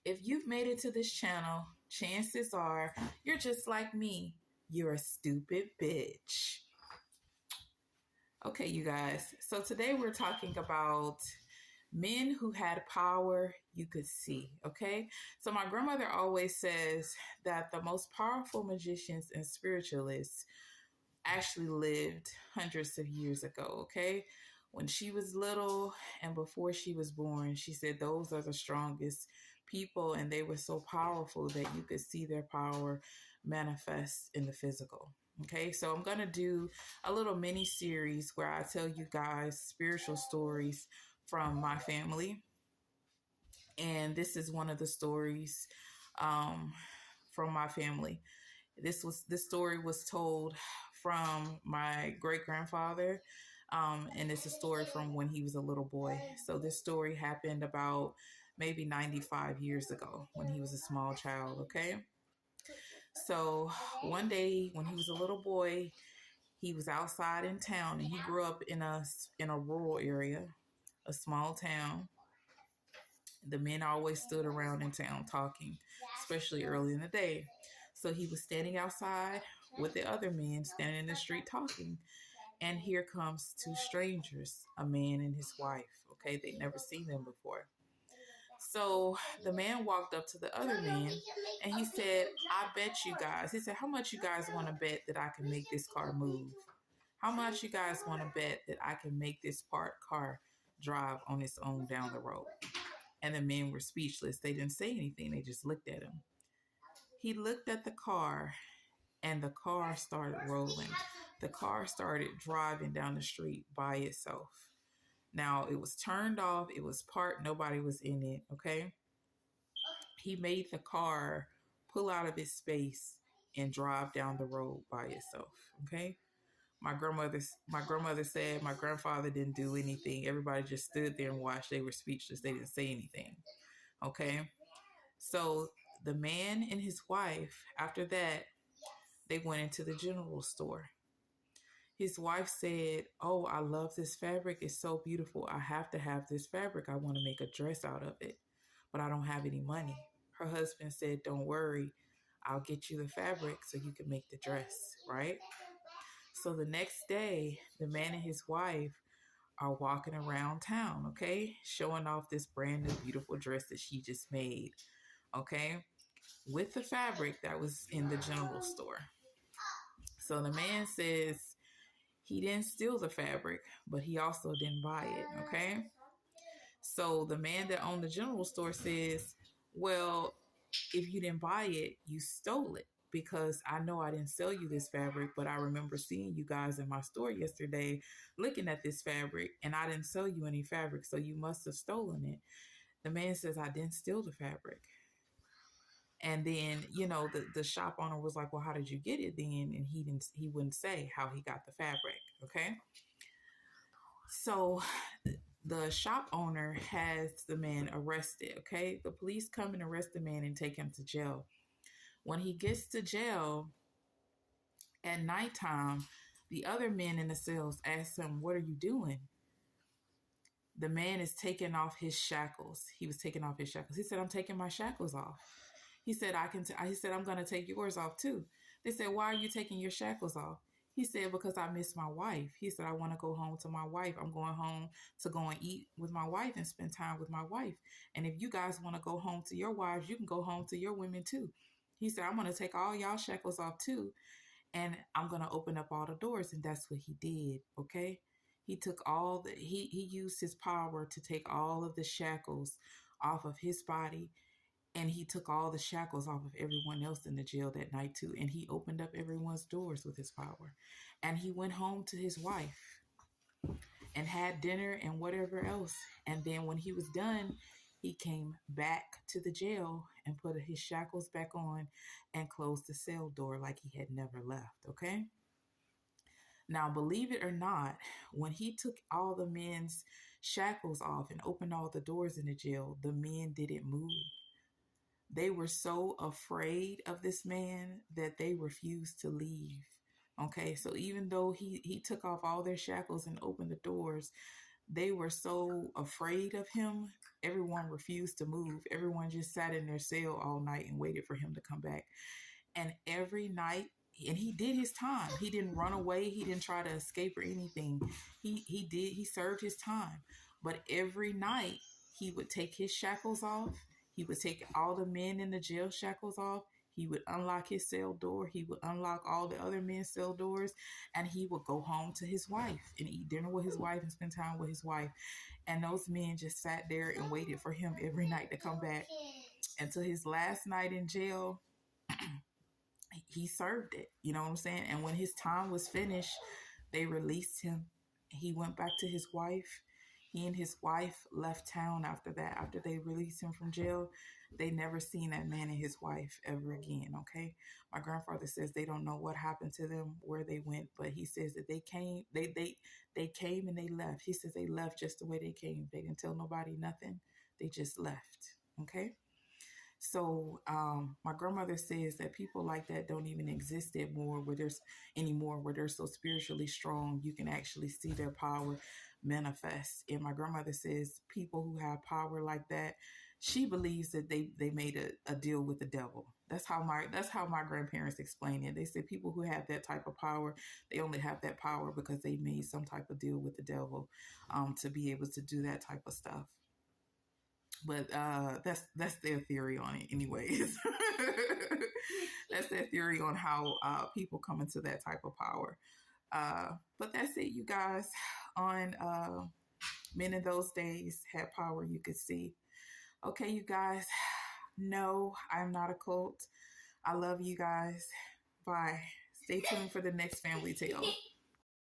If you've made it to this channel, chances are you're just like me. You're a stupid bitch. Okay, you guys. So today we're talking about men who had power you could see. Okay. So my grandmother always says that the most powerful magicians and spiritualists actually lived hundreds of years ago. Okay. When she was little and before she was born, she said those are the strongest people, and they were so powerful that you could see their power manifest in the physical. Okay, so I'm going to do a little mini series where I tell you guys spiritual stories from my family. And this is one of the stories um, from my family. This story was told from my great grandfather, and it's a story from when he was a little boy. So this story happened about maybe 95 years ago when he was a small child. Okay, so one day when he was a little boy, he was outside in town, and he grew up in a rural area, a small town. The men always stood around in town talking, especially early in the day. So he was standing outside with the other men standing in the street talking. And here comes two strangers, a man and his wife. Okay, they'd never seen them before. So the man walked up to the other man and he said, I bet you guys, he said, how much you guys want to bet that I can make this car move? How much you guys want to bet that I can make this parked car drive on its own down the road? And the men were speechless. They didn't say anything. They just looked at him. He looked at the car, and the car started rolling. The car started driving down the street by itself. Now, it was turned off. It was parked. Nobody was in it, okay? He made the car pull out of its space and drive down the road by itself, okay? My grandmother said my grandfather didn't do anything. Everybody just stood there and watched. They were speechless. They didn't say anything, okay? So the man and his wife, after that, they went into the general store. His wife said, oh, I love this fabric. It's so beautiful. I have to have this fabric. I want to make a dress out of it, but I don't have any money. Her husband said, don't worry. I'll get you the fabric so you can make the dress, right? So the next day, the man and his wife are walking around town, okay? Showing off this brand new beautiful dress that she just made, okay? With the fabric that was in the general store. So the man says he didn't steal the fabric, but he also didn't buy it, okay? So the man that owned the general store says, well, if you didn't buy it, you stole it, because I know I didn't sell you this fabric, but I remember seeing you guys in my store yesterday looking at this fabric, and I didn't sell you any fabric, so you must have stolen it. The man says, I didn't steal the fabric. And then, the shop owner was like, well, how did you get it then? And he wouldn't say how he got the fabric. Okay. So the shop owner has the man arrested. Okay. The police come and arrest the man and take him to jail. When he gets to jail at nighttime, the other men in the cells ask him, what are you doing? The man is taking off his shackles. He was taking off his shackles. He said, I'm taking my shackles off. He said, he said, I'm going to take yours off too. They said, why are you taking your shackles off? He said, because I miss my wife. He said, I want to go home to my wife. I'm going home to go and eat with my wife and spend time with my wife. And if you guys want to go home to your wives, you can go home to your women too. He said, I'm going to take all y'all shackles off too. And I'm going to open up all the doors. And that's what he did. Okay. He took he used his power to take all of the shackles off of his body. And he took all the shackles off of everyone else in the jail that night too. And he opened up everyone's doors with his power. And he went home to his wife and had dinner and whatever else. And then when he was done, he came back to the jail and put his shackles back on and closed the cell door like he had never left. Okay. Now, believe it or not, when he took all the men's shackles off and opened all the doors in the jail, the men didn't move. They were so afraid of this man that they refused to leave. Okay, so even though he took off all their shackles and opened the doors, they were so afraid of him. Everyone refused to move. Everyone just sat in their cell all night and waited for him to come back. And every night, and he did his time. He didn't run away. He didn't try to escape or anything. He served his time. But every night he would take his shackles off. He would take all the men in the jail shackles off. He would unlock his cell door. He would unlock all the other men's cell doors, and he would go home to his wife and eat dinner with his wife and spend time with his wife. And those men just sat there and waited for him every night to come back. Until his last night in jail, he served it. You know what I'm saying? And when his time was finished, they released him. He went back to his wife. He and his wife left town after that. After they released him from jail, they never seen that man and his wife ever again. Okay. My grandfather says they don't know what happened to them, where they went, but he says that they came, they came and they left. He says they left just the way they came. They didn't tell nobody nothing. They just left. Okay. So my grandmother says that people like that don't even exist anymore where they're so spiritually strong. You can actually see their power manifest. And my grandmother says people who have power like that, she believes that they made a deal with the devil. That's how my grandparents explain it. They said people who have that type of power, they only have that power because they made some type of deal with the devil to be able to do that type of stuff. But that's their theory on it anyways. That's their theory on how people come into that type of power. But that's it, you guys, on men in those days had power you could see. Okay, you guys, no, I'm not a cult. I love you guys. Bye. Stay tuned for the next family tale.